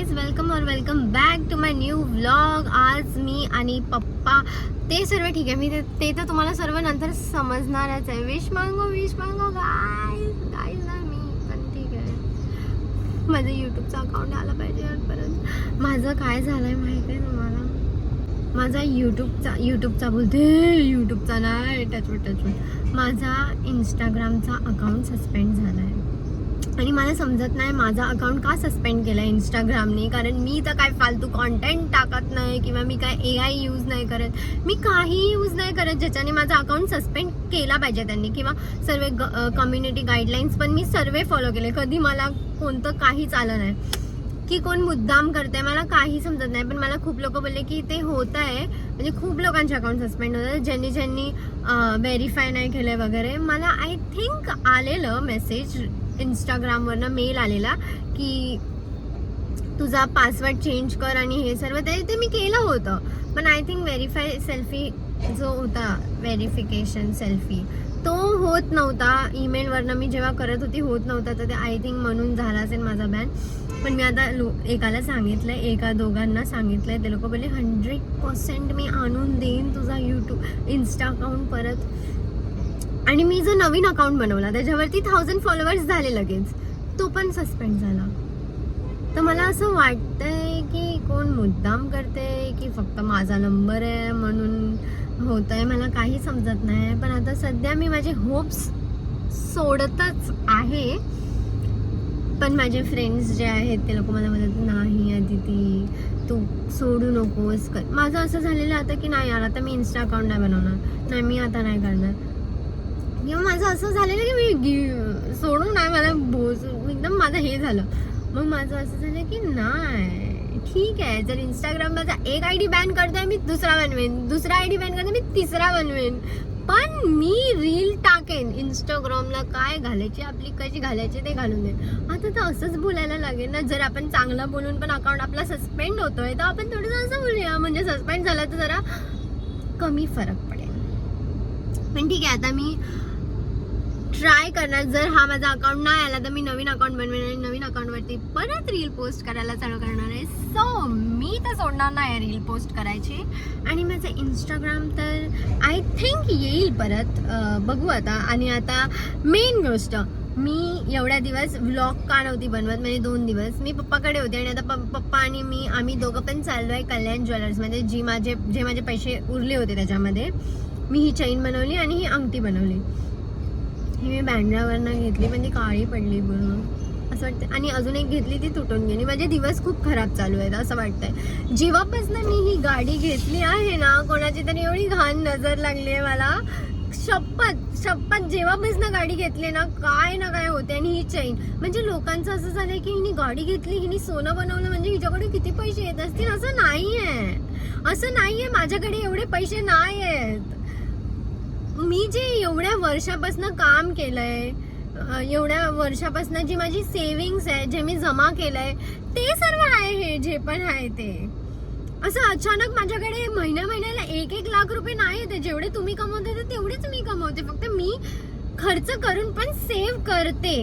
Guys, welcome back to my new vlog. आज मी आणि पप्पा ते सर्व ठीक आहे. मी ते तर तुम्हाला सर्व नंतर समजणारच आहे. विश मांगो गाइज ना मी पण ठीक आहे. माझं यूट्यूबचं अकाउंट आला पाहिजे परत. माझं काय झालंय माहिती आहे तुम्हाला? माझा यूट्यूबचा बोलते यूट्यूबचा नाही टचवूट माझा इंस्टाग्रामचा अकाउंट सस्पेंड झाला आहे. आणि मला समजत नाही माझा अकाउंट का सस्पेंड केला आहे इंस्टाग्रामने. कारण मी तर काय फालतू कॉन्टेंट टाकत नाही किंवा मी काय AI यूज नाही करत. मी काही यूज नाही करत ज्याच्याने माझा अकाउंट सस्पेंड केला पाहिजे त्यांनी. किंवा सर्व कम्युनिटी गाईडलाईन्स पण मी सर्व फॉलो केले. कधी मला कोणतं काहीच आलं नाही. की कोण मुद्दाम करते मला काही समजत नाही. पण मला खूप लोक बोलले की ते होत आहे. म्हणजे खूप लोकांचे अकाउंट सस्पेंड होतात ज्यांनी व्हेरीफाय नाही केलंय वगैरे. मला आय थिंक आलेलं मेसेज इंस्टाग्रामवरनं मेल आलेला की तुझा पासवर्ड चेंज कर आणि हे सर्व ते मी केलं होतं. पण आय थिंक व्हेरीफाय सेल्फी जो होता व्हेरिफिकेशन सेल्फी तो होत नव्हता. ईमेलवरनं मी जेव्हा करत होती होत नव्हता. तर ते आय थिंक म्हणून झाला असेल माझा बॅन. पण मी आता एकाला सांगितलंय, एका दोघांना सांगितलंय. ते लोक बोलले 100% मी आणून देईन तुझा इन्स्टा अकाउंट परत. आणि मी जो नवीन अकाउंट बनवला त्याच्यावरती 1000 फॉलोअर्स झाले लगेच. तो पण सस्पेंड झाला. तर मला असं वाटतंय की कोण मुद्दाम करते की फक्त माझा नंबर आहे म्हणून होत आहे. मला काही समजत नाही. पण आता सध्या मी माझे होप्स सोडतच आहे. पण माझे फ्रेंड्स जे आहेत ते लोक मला म्हणतात नाही अदिती तू सोडू नकोस कर. माझं असं झालेलं आता की नाही यार आता मी इन्स्टा अकाउंट नाही बनवणार. नाही मी आता नाही करणार. किंवा माझं असं झालेलं की मी सोडून नाही मला एकदम माझं हे झालं. मग माझं असं झालं की नाही ठीक आहे जर इंस्टाग्रामला एक ID बॅन करतोय मी दुसरा बनवेन, दुसरा ID बॅन करतोय मी तिसरा बनवेन. पण मी रील टाकेन. इंस्टाग्रामला काय घालायची आपली कशी घालायची ते घालून दे. आता तर असंच बोलायला लागेल ना. जर आपण चांगलं बोलून पण अकाउंट आपला सस्पेंड होतोय तर आपण थोडंसं असं बोलूया. म्हणजे सस्पेंड झाला तर जरा कमी फरक पडेल. पण ठीक आहे आता मी ट्राय करणार. जर हा माझा अकाउंट नाही आला तर मी नवीन अकाउंट बनवेन आणि नवीन अकाउंटवरती परत रील पोस्ट करायला चालू करणार आहे. सो मी तर सोडणार नाही रील पोस्ट करायची. आणि माझं इंस्टाग्राम तर आय थिंक येईल परत. बघू आता. आणि आता मेन गोष्ट मी एवढ्या दिवस व्लॉग का नव्हती बनवत. म्हणजे 2 दिवस मी पप्पाकडे होते आणि आता पप्पा आणि मी आम्ही दोघं पण चाललो आहे कल्याण ज्वेलर्समध्ये. जे माझे पैसे उरले होते त्याच्यामध्ये मी ही चैन बनवली आणि ही अंगठी बनवली. ही मी बँड्रावरनं घेतली पण ती काळी पडली पूर्ण असं वाटतं. आणि अजून एक घेतली ती तुटून गेली. माझे दिवस खूप खराब चालू आहेत असं वाटतंय. जेव्हापासून मी ही गाडी घेतली आहे ना कोणाची तरी एवढी घाण नजर लागली आहे मला. शपथ जेव्हापासून गाडी घेतली ना काय होते. आणि ही चैन म्हणजे लोकांचं असं झालंय की हिने गाडी घेतली हिने सोनं बनवलं म्हणजे हिच्याकडे किती पैसे येत असतील. असं नाहीये. माझ्याकडे एवढे पैसे नाही आहेत. मी जे एवढ्या वर्षापासून काम केलंय, एवढ्या वर्षापासून जी माझी सेव्हिंग्स आहे जे मी जमा केलंय ते सर्व आहे. हे जे पण आहे ते असं अचानक माझ्याकडे महिन्याला 1 लाख रुपये नाही येते. जेवढे तुम्ही कमवते तेवढेच मी कमवते. फक्त मी खर्च करून पण सेव्ह करते.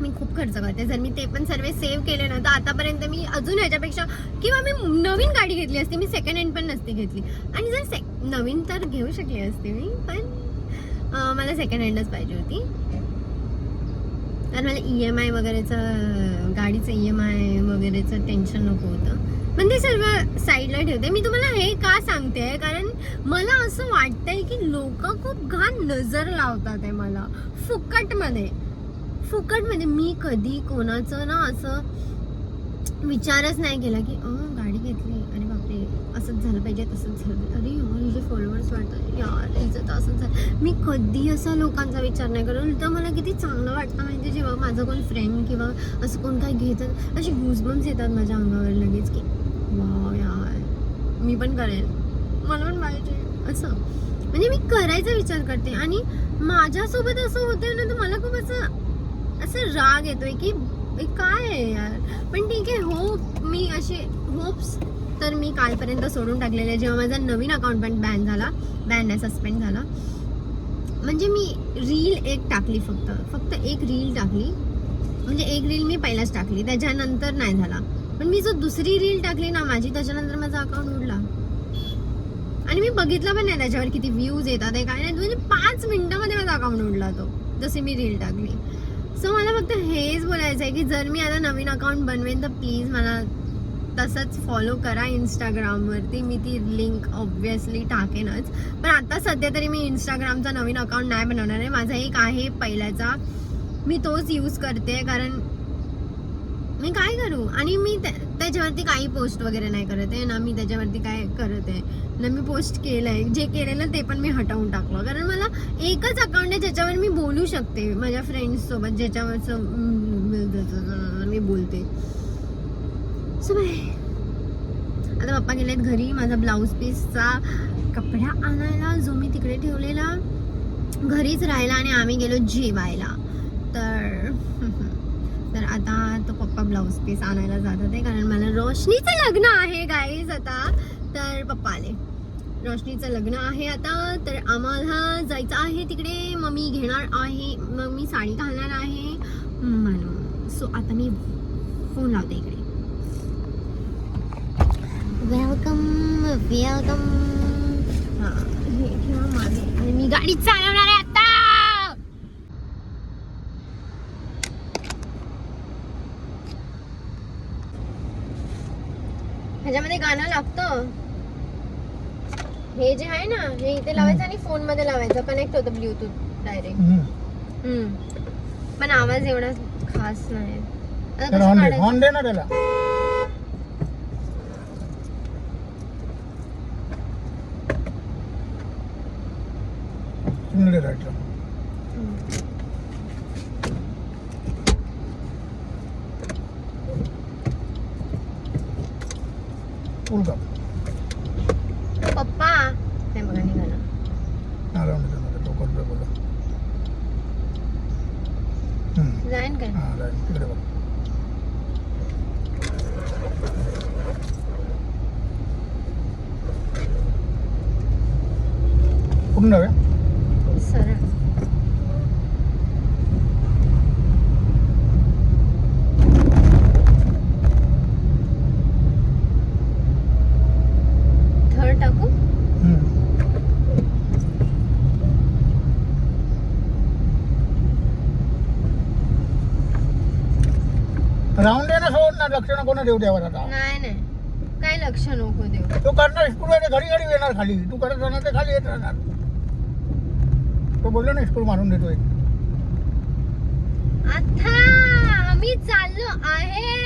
मी खूप खर्च करते. जर मी ते पण सर्व सेव्ह केले ना तर आतापर्यंत मी अजून ह्याच्यापेक्षा किंवा मी नवीन गाडी घेतली असती. मी सेकंड हँड पण नसती घेतली. आणि जर नवीन तर घेऊ शकली असते मी. पण मला सेकंड हँडच पाहिजे होती. कारण मला EMI वगैरेचं गाडीचं EMI वगैरेचं टेन्शन नको होतं. पण ते सर्व साईडला ठेवते. मी तुम्हाला हे का सांगते कारण मला असं वाटतंय की लोक खूप घाण नजर लावतात आहे मला फुकटमध्ये. मी कधी कोणाचं ना असं विचारच नाही केला की गाडी घेतली अरे बापरे असंच झालं पाहिजे तसंच झालं पाहिजे. अरे यार हिचे फॉलोअर्स वाढतात यार हिचं तर असंच झालं. मी कधी असा लोकांचा विचार नाही करत. तर मला किती चांगलं वाटतं माहिती जेव्हा माझं कोण फ्रेंड किंवा असं कोण काही घेतात असे गुजबम्स येतात माझ्या अंगावर लगेच की वाव यार मी पण करेल मला पण पाहिजे असं. म्हणजे मी करायचा विचार करते. आणि माझ्यासोबत असं होतंय ना तर मला खूप असं राग येतोय की काय आहे यार. पण ठीक आहे मी असे होप्स तर मी कालपर्यंत सोडून टाकलेले. जेव्हा माझा नवीन अकाउंट पण बॅन नाही सस्पेंड झाला. म्हणजे मी रील एक टाकली फक्त एक रील टाकली. म्हणजे एक रील मी पहिलाच टाकली त्याच्यानंतर नाही झाला. पण मी जो दुसरी रील टाकली ना माझी, त्याच्यानंतर माझा अकाउंट उडला आणि मी बघितलं पण नाही त्याच्यावर किती व्ह्यूज येतात आहे काय नाही. म्हणजे 5 मिनिटामध्ये माझा अकाउंट उडला तो, जसे मी रील टाकली. सो मला फक्त हेच बोलायचं आहे की जर मी आता नवीन अकाउंट बनवेन तर प्लीज मला तसंच फॉलो करा इंस्टाग्रामवरती. मी ती लिंक ऑब्व्हियसली टाकेनच, पण आता सध्या तरी मी इंस्टाग्रामचा नवीन अकाउंट नाही बनवणार आहे. माझा एक आहे पहिल्याचा, मी तोच यूज करते. कारण मी काय करू, आणि मी त्याच्यावरती काही पोस्ट वगैरे नाही करत आहे ना. मी त्याच्यावरती काय करत आहे ना, मी पोस्ट केलंय, जे केलेलं ते पण मी हटवून टाकलं. कारण मला एकच अकाउंट आहे ज्याच्यावर मी बोलू शकते माझ्या फ्रेंड्स सोबत, ज्याच्यावर मी बोलते. सो आता पप्पा गेलेत घरी माझा ब्लाऊज पीसचा कपडा आणायला, जो मी तिकडे ठेवलेला घरीच राहिला, आणि आम्ही गेलो जेवायला. तर आता तो पप्पा ब्लाऊज पीस आणायला जात होते, कारण मला रोशनीचं लग्न आहे गाईज आता. तर पप्पा आले, रोशनीचं लग्न आहे आता, तर आम्हाला जायचं आहे तिकडे. मम्मी घेणार आहे, मग मी साडी घालणार आहे म्हणून. सो आता मी फोन लावते इकडे. Welcome welcome. हा हे ठेवा मागे, आणि मी गाडी चालवणार आहे आता. ह्याच्यामध्ये गाणं लागतं, हे जे आहे ना हे इथे लावायचं आणि फोन मध्ये लावायचं, कनेक्ट होतं ब्लूटूथ डायरेक्ट. पण आवाज एवढा खास नाही. आता कसं काढायचं? पप्पा हे बघा निघाला. जाईन काय? सरळ थर्ड टाकू. राऊंड आहे ना, सोड ना, लक्ष नको ना देऊ द्यावर आता. नाही काय लक्ष नको देऊ. तो करणार स्कूल मध्ये घडी घडी येणार खाली, तू करत जाणार ते खाली येत राहणार. तो बोललो ना स्कूल मारून देतोय. आता आम्ही चाललो आहे.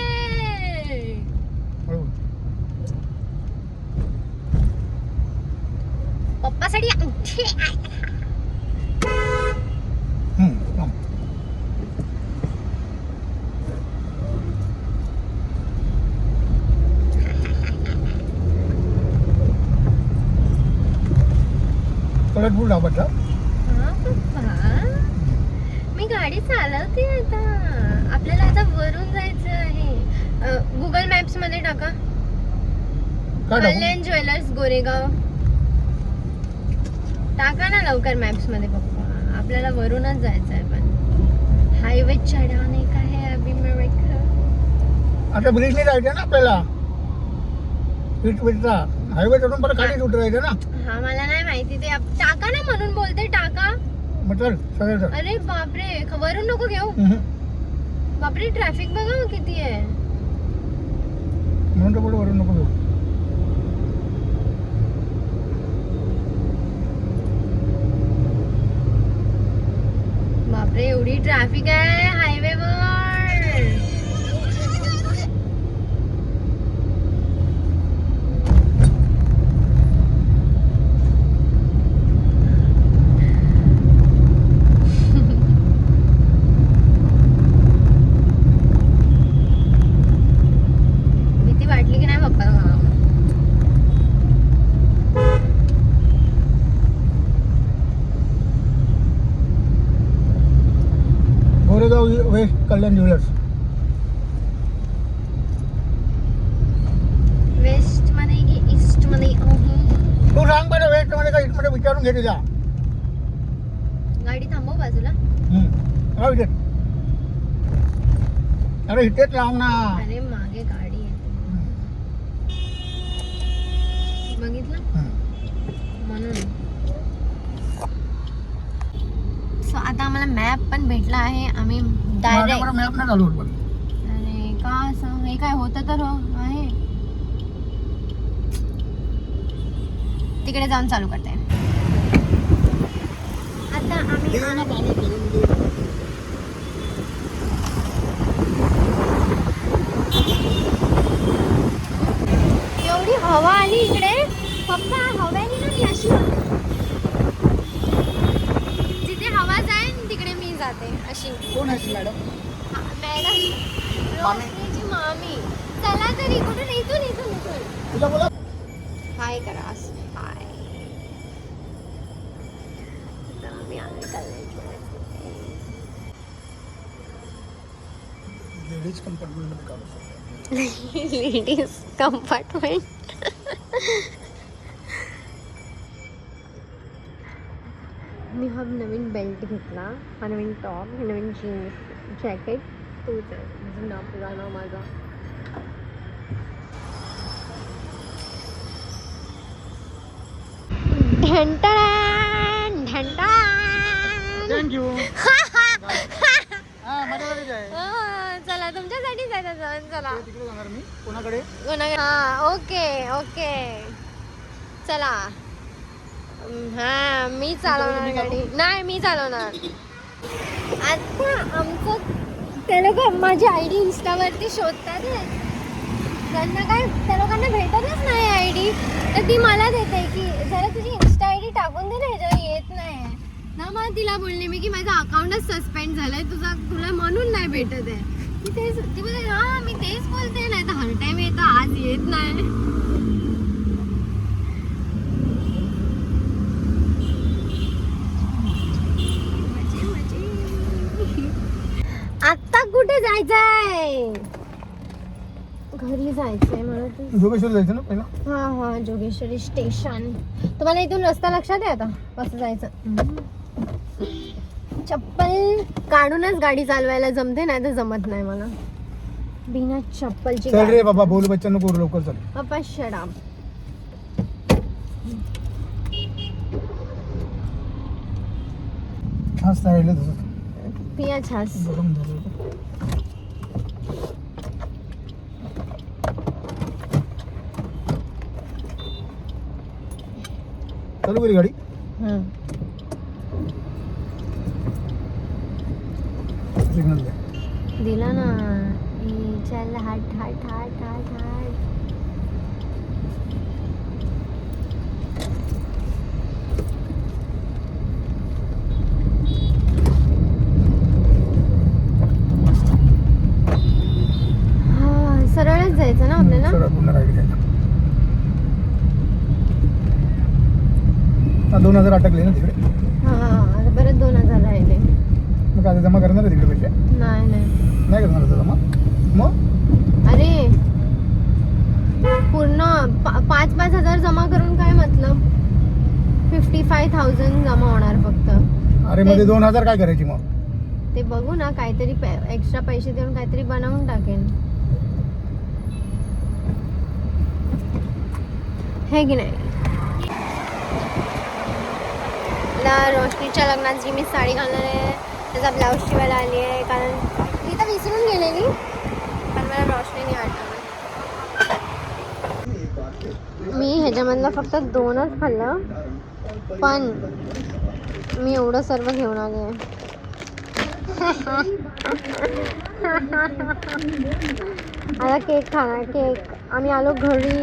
पप्पासाठी अंगठी कलरफुल आवडला. मी गाडी चालवते आता. आपल्याला आता वरून जायचं आहे. गुगल मॅप्स मध्ये टाका कल्याण ज्वेलर्स गोरेगाव. टाका ना लवकर मॅप्स मध्ये पप्पा, आपल्याला वरूनच जायचं आहे. पण हायवे चढाने का है अभी मेरे को. आता ब्रिजने जायचं ना आपल्याला, हायवे चढून परत खाली उतरायचं ना. हा मला नाही माहिती, ते टाका ना म्हणून बोलते. टाका चल सरळ चल. अरे बापरे, वरून नको घेऊ. बापरे ट्रॅफिक बघा किती आहे. म्हणून तर बोल वरून नको घेऊ. बापरे एवढी ट्रॅफिक आहे हायवेवर. भीती वाटली की नाही पप्पा मला? गोरेगाव वेस्ट कल्याण ज्वेलर्स. वेस्ट मध्ये की ईस्ट मध्ये? तू सांग बरं, वेस्ट मध्ये का ईस्ट मध्ये विचारून घे तिला. गाडी थांबव बाजूला. इथे अरे इथेच लाव ना. अरे मागे गाडी आहे. मॅप पण भेटला आहे. आम्ही डायरेक्ट मॅप नाही चालू होत पण. अरे का असं हे काय होतं तर आहे तिकडे जाऊन चालू करते. आता आम्ही एवढी हवा आली इकडे पप्पा. हव्याने ना मी अशी होते. जिथे हवा जाईल तिकडे मी जाते अशी. कोण आहे मॅडम? मॅडम रोशनीची मामी. चला तरी कुठून इथून इथून इथून तुला बोला. हाय करा असं. हाय मी आले लेडीज कंपार्टमेंटमध्ये काढू शकतो. Ladies compartment. मी हा नवीन बेल्ट घेतला, हा नवीन टॉप, हे नवीन जीन्स जॅकेट. तोच आहे म्हणजे ना पुराणा माझा. ढंटळान ढंटळान. थँक्यू. हा माझ्याकडेच आहे. चला तुमच्यासाठीच आहे त्याचं. चला तिकडे जाणार मी. कोणाकडे? हा ओके ओके चला. हा मी चालवणार गाडी. नाही मी चालवणार. आता आमचं ते लोक माझी आय डी इंस्टावरती शोधतात. त्यांना काय त्या लोकांना भेटतच नाही आय डी. तर ती मला देते की जरा तुझी इंस्टा आय डी टाकून दे ना, ह्याच्यावर येत नाही ना. मग तिला बोलले मी की माझं अकाउंटच सस्पेंड झालंय तुला म्हणून नाही भेटत आहे. मी तेच ती बोलते हा मी तेच बोलते. नाही तर हर टाइम येतं, आज येत नाही. आता कुठे जायचंय? घरी जायचंय मला. जोगेश्वर जायचं ना पहिला. हा जोगेश्वरी स्टेशन. तुम्हाला इथून रस्ता लक्षात आहे आता कसं जायचं? चप्पल काढूनच गाडी चालवायला जमते, नाही तर जमत नाही मला बिना चप्पलची. चल रे बाबा, बोल बच्चन नको लवकर चल. पप्पा शट अप. छास राहिले तसं. पिया छास. गरम झालं. चालू करी गाडी. सिग्नल द्या. दिला ना. चल हट हट हट हट हट. हा सरळच जायचं ना आपल्याला. सरळ पुन्हा गाडी घ्यायला. 2000 अटकले ना तिकडे. हा आता परत 2000 राहिले. मग आता जमा करणार आहे तिकडे पैसे? नाही नाही करणार आता जमा. मग अरे पूर्ण 5-5 हजार जमा करून काय मतलब? 55,000 जमा होणार फक्त. अरे मध्ये 2000 काय करायची मग? ते बघू ना, काहीतरी एक्स्ट्रा पैसे देऊन काहीतरी बनवून टाकेन, हे की नाही. रोशनीच्या लग्नात जी मी साडी घालणार आहे त्याचा ब्लाऊज शिवायला आली आहे, कारण मी तर विसरून गेलेली पण मला रोशनीने आठवलं. मी ह्याच्यामधलं फक्त 2च खाल्लं, पण मी एवढं सर्व घेऊन आले आहे. आता केक खाणार. केक आम्ही आलो घरी